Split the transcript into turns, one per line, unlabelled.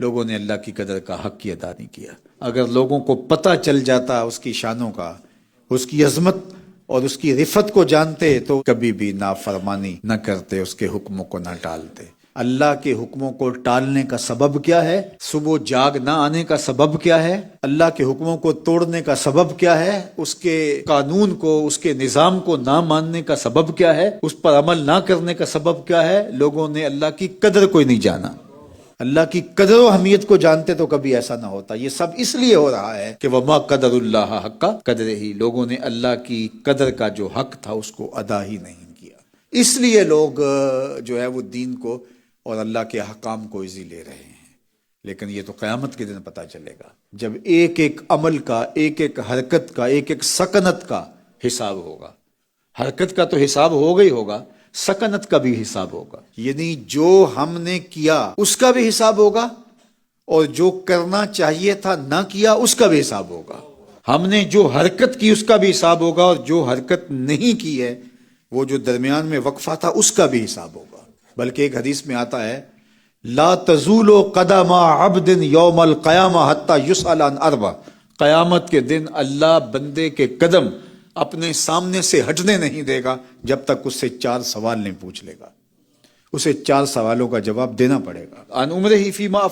لوگوں نے اللہ کی قدر کا حق کی ادا نہیں کیا۔ اگر لوگوں کو پتہ چل جاتا اس کی شانوں کا، اس کی عظمت اور اس کی رفت کو جانتے تو کبھی بھی نافرمانی نہ کرتے، اس کے حکموں کو نہ ٹالتے۔ اللہ کے حکموں کو ٹالنے کا سبب کیا ہے؟ صبح جاگ نہ آنے کا سبب کیا ہے؟ اللہ کے حکموں کو توڑنے کا سبب کیا ہے؟ اس کے قانون کو، اس کے نظام کو نہ ماننے کا سبب کیا ہے؟ اس پر عمل نہ کرنے کا سبب کیا ہے؟ لوگوں نے اللہ کی قدر کو نہیں جانا۔ اللہ کی قدر و اہمیت کو جانتے تو کبھی ایسا نہ ہوتا۔ یہ سب اس لیے ہو رہا ہے کہ وما قدر اللہ حق قدرہ، لوگوں نے اللہ کی قدر کا جو حق تھا اس کو ادا ہی نہیں کیا۔ اس لیے لوگ جو ہے وہ دین کو اور اللہ کے احکام کو ایزی لے رہے ہیں۔ لیکن یہ تو قیامت کے دن پتہ چلے گا، جب ایک ایک عمل کا، ایک ایک حرکت کا، ایک ایک سکنت کا حساب ہوگا۔ حرکت کا تو حساب ہوگا ہی ہوگا، سکنت کا بھی حساب ہوگا، یعنی جو ہم نے کیا اس کا بھی حساب ہوگا، اور جو کرنا چاہیے تھا نہ کیا اس کا بھی حساب ہوگا۔ ہم نے جو حرکت کی اس کا بھی حساب ہوگا، اور جو حرکت نہیں کی ہے، وہ جو درمیان میں وقفہ تھا اس کا بھی حساب ہوگا۔ بلکہ ایک حدیث میں آتا ہے لا تزول قدم عبد یوم القیامہ حتی یسأل عن اربع، قیامت کے دن اللہ بندے کے قدم اپنے سامنے سے ہٹنے نہیں دے گا جب تک اس سے 4 سوال نہیں پوچھ لے گا۔ اسے 4 سوالوں کا جواب دینا پڑے گا۔ عن عمرہ فیما